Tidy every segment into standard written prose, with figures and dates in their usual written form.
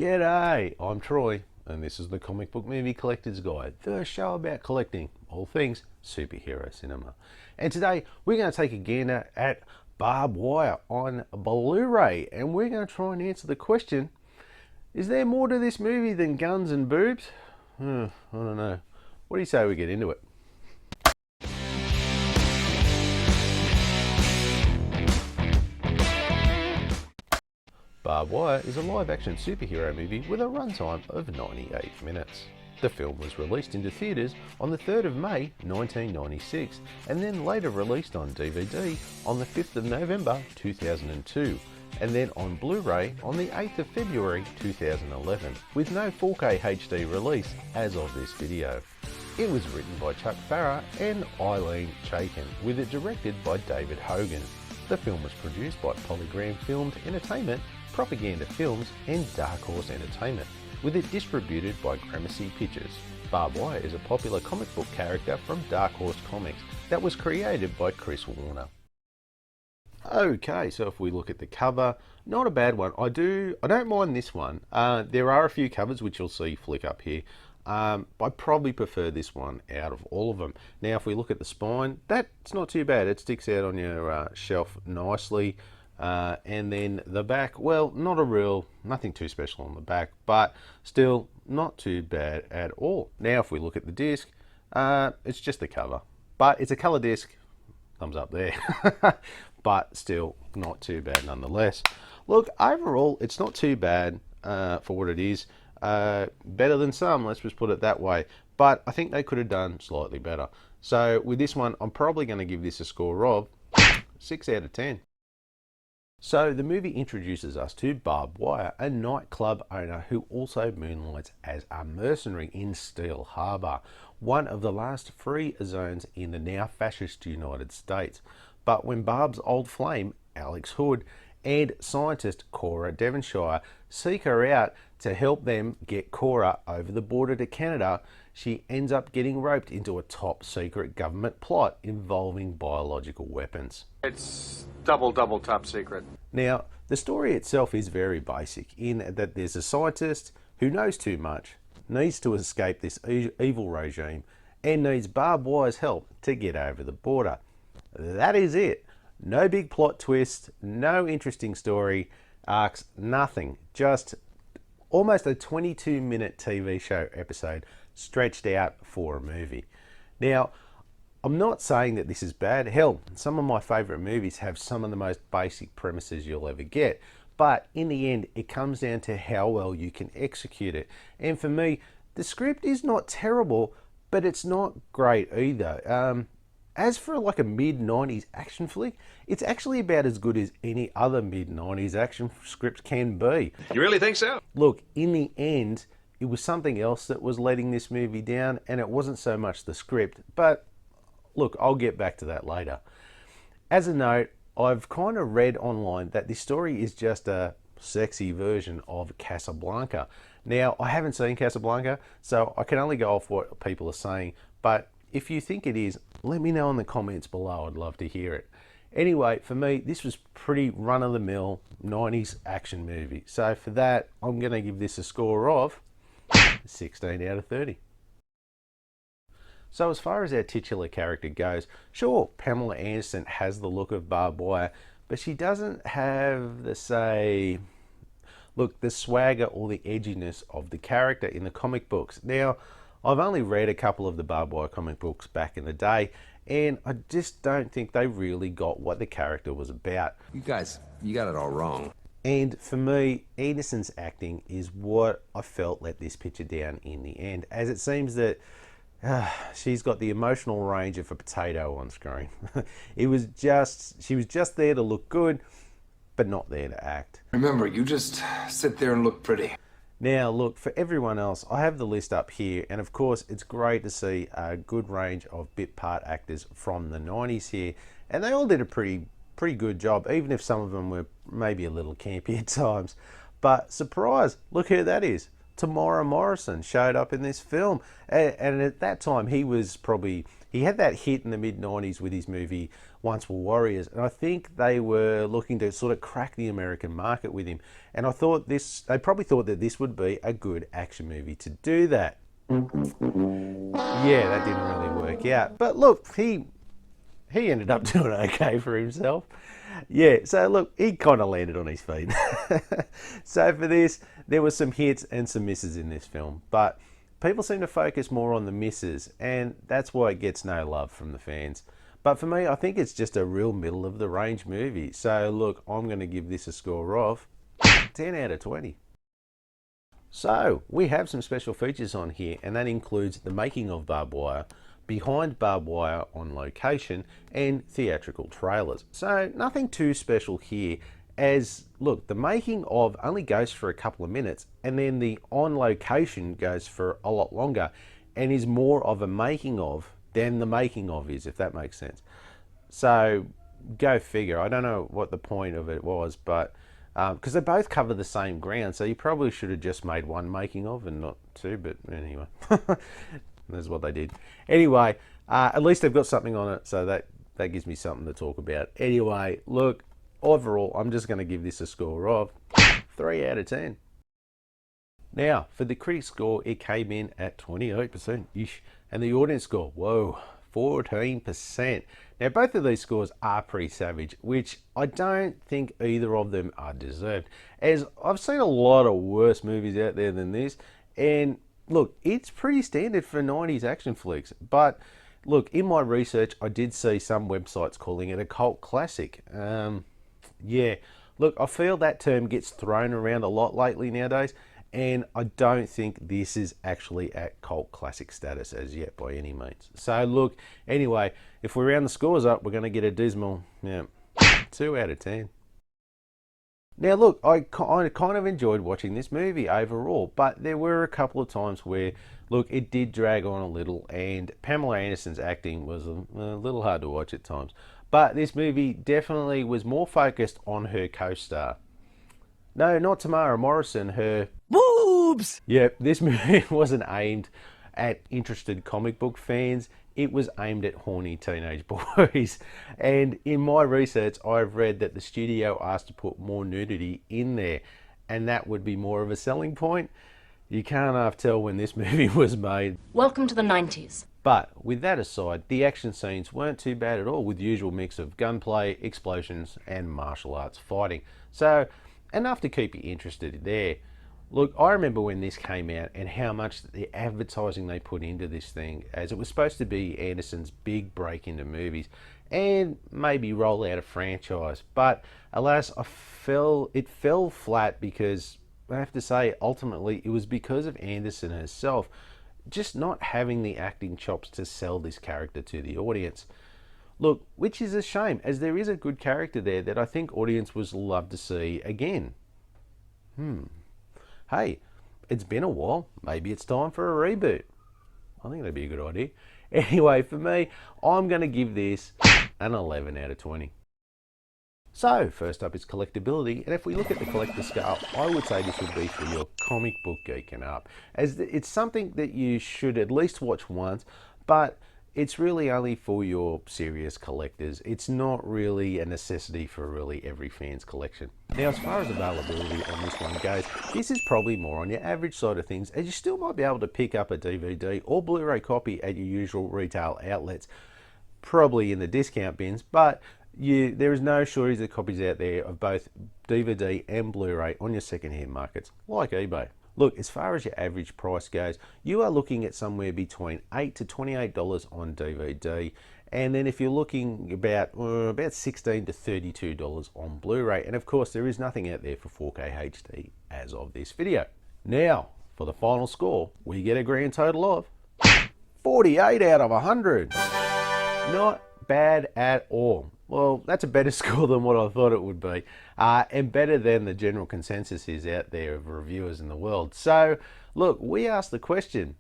G'day, I'm Troy, and this is the Comic Book Movie Collector's Guide, the show about collecting all things superhero cinema. And today we're going to take a gander at Barb Wire on Blu-ray, and we're going to try and answer the question, is there more to this movie than guns and boobs? I don't know. What do you say we get into it? Barb Wire is a live-action superhero movie with a runtime of 98 minutes. The film was released into theatres on the 3rd of May 1996 and then later released on DVD on the 5th of November 2002 and then on Blu-ray on the 8th of February 2011 with no 4K HD release as of this video. It was written by Pfarrer and Ilene Chaiken with it directed by David Hogan. The film was produced by PolyGram Filmed Entertainment, Propaganda Films and Dark Horse Entertainment, with it distributed by Gramercy Pictures. Barb Wire is a popular comic book character from Dark Horse Comics that was created by Chris Warner. Okay, so if we look at the cover, not a bad one. I don't mind this one. There are a few covers which you'll see flick up here. I probably prefer this one out of all of them. Now if we look at the spine, that's not too bad. It sticks out on your shelf nicely. And then the back, well, nothing too special on the back, but still not too bad at all. Now if we look at the disc, it's just the cover, but it's a color disc, thumbs up there, but still not too bad nonetheless. Look, overall, it's not too bad for what it is. Better than some, let's just put it that way, but I think they could have done slightly better. So with this one, I'm probably going to give this a score of 6 out of 10. So the movie introduces us to Barb Wire, a nightclub owner who also moonlights as a mercenary in Steel Harbor, one of the last free zones in the now fascist United States. But when Barb's old flame, Alex Hood, and scientist Cora Devonshire seek her out to help them get Cora over the border to Canada, she ends up getting roped into a top secret government plot involving biological weapons. It's double top secret. Now, the story itself is very basic in that there's a scientist who knows too much, needs to escape this evil regime, and needs Barb Wire's help to get over the border. That is it. No big plot twist, no interesting story arcs, nothing. Just almost a 22-minute TV show episode stretched out for a movie. Now, I'm not saying that this is bad. Hell, some of my favourite movies have some of the most basic premises you'll ever get. But in the end, it comes down to how well you can execute it. And for me, the script is not terrible, but it's not great either. As for like a mid-90s action flick, it's actually about as good as any other mid-90s action script can be. You really think so? Look, in the end, it was something else that was letting this movie down, and it wasn't so much the script, but look, I'll get back to that later. As a note, I've kind of read online that this story is just a sexy version of Casablanca. Now, I haven't seen Casablanca, so I can only go off what people are saying, but if you think it is, let me know in the comments below. I'd love to hear it. Anyway, for me, this was pretty run-of-the-mill 90s action movie. So for that, I'm going to give this a score of 16 out of 30. So as far as our titular character goes, sure, Pamela Anderson has the look of Barb Wire, but she doesn't have the swagger or the edginess of the character in the comic books. Now, I've only read a couple of the Barb Wire comic books back in the day, and I just don't think they really got what the character was about. You guys, you got it all wrong. And for me, Anderson's acting is what I felt let this picture down in the end, as it seems that she's got the emotional range of a potato on screen. She was just there to look good, but not there to act. Remember, you just sit there and look pretty. Now look, for everyone else, I have the list up here, and of course it's great to see a good range of bit part actors from the 90s here, and they all did a pretty good job, even if some of them were maybe a little campy at times. But surprise, look who that is. Tamara Morrison showed up in this film, and at that time he had that hit in the mid-90s with his movie once were warriors, and I think they were looking to sort of crack the American market with him. And I thought they probably thought that this would be a good action movie to do that. Yeah, that didn't really work out. But look, he ended up doing okay for himself. Yeah, so look, he kind of landed on his feet. So for this, there were some hits and some misses in this film, but people seem to focus more on the misses, and that's why it gets no love from the fans. But for me, I think it's just a real middle of the range movie. So look, I'm going to give this a score of 10 out of 20. So we have some special features on here, and that includes the making of Barb Wire, behind Barb Wire on location, and theatrical trailers. So nothing too special here, as look, the making of only goes for a couple of minutes, and then the on location goes for a lot longer and is more of a making of than the making of is, if that makes sense. So go figure. I don't know what the point of it was, but because they both cover the same ground, so you probably should have just made one making of and not two, but anyway. That's what they did. Anyway, at least they've got something on it, so that gives me something to talk about. Anyway, look, overall, I'm just going to give this a score of 3 out of 10. Now, for the critic score, it came in at 28%-ish, and the audience score, whoa, 14%. Now, both of these scores are pretty savage, which I don't think either of them are deserved, as I've seen a lot of worse movies out there than this, and look, it's pretty standard for 90s action flicks, but look, in my research, I did see some websites calling it a cult classic. Yeah, look, I feel that term gets thrown around a lot lately nowadays, and I don't think this is actually at cult classic status as yet by any means. So look, anyway, if we round the scores up, we're going to get a dismal 2 out of 10. Now look, I kind of enjoyed watching this movie overall, but there were a couple of times where, look, it did drag on a little, and Pamela Anderson's acting was a little hard to watch at times. But this movie definitely was more focused on her co-star. No, not Tamara Morrison, her boobs! Yep, this movie wasn't aimed at interested comic book fans. It was aimed at horny teenage boys. And in my research, I've read that the studio asked to put more nudity in there, and that would be more of a selling point. You can't half tell when this movie was made. Welcome to the 90s. But with that aside, the action scenes weren't too bad at all, with the usual mix of gunplay, explosions, and martial arts fighting. So enough to keep you interested there. Look, I remember when this came out and how much the advertising they put into this thing, as it was supposed to be Anderson's big break into movies and maybe roll out a franchise. But alas, it fell flat, because I have to say, ultimately, it was because of Anderson herself just not having the acting chops to sell this character to the audience. Look, which is a shame, as there is a good character there that I think audience would love to see again. Hey, it's been a while. Maybe it's time for a reboot. I think that'd be a good idea. Anyway, for me, I'm going to give this an 11 out of 20. So, first up is Collectibility, and if we look at the collector scale, I would say this would be for your comic book geeking up, as it's something that you should at least watch once, but it's really only for your serious collectors. It's not really a necessity for really every fan's collection. Now, as far as availability on this one goes, this is probably more on your average side of things, as you still might be able to pick up a DVD or Blu-ray copy at your usual retail outlets, probably in the discount bins, but there is no shortage of copies out there of both DVD and Blu-ray on your second-hand markets, like eBay. Look, as far as your average price goes, you are looking at somewhere between $8 to $28 on DVD, and then if you're looking about $16 to $32 on Blu-ray, and of course there is nothing out there for 4K HD as of this video. Now, for the final score, we get a grand total of 48 out of 100. Not bad at all. Well, that's a better score than what I thought it would be, and better than the general consensus is out there of reviewers in the world. So, look, we asked the question,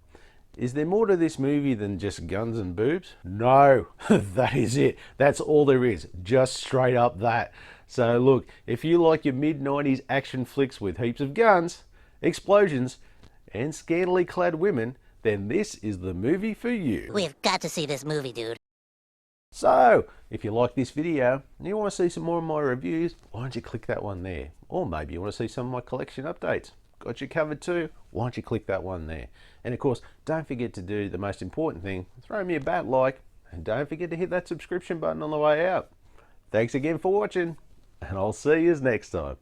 is there more to this movie than just guns and boobs? No, that is it. That's all there is, just straight up that. So, look, if you like your mid-90s action flicks with heaps of guns, explosions, and scantily clad women, then this is the movie for you. We've got to see this movie, dude. So, if you like this video and you want to see some more of my reviews, why don't you click that one there? Or maybe you want to see some of my collection updates. Got you covered too. Why don't you click that one there? And of course, don't forget to do the most important thing, throw me a bat like, and don't forget to hit that subscription button on the way out. Thanks again for watching, and I'll see you next time.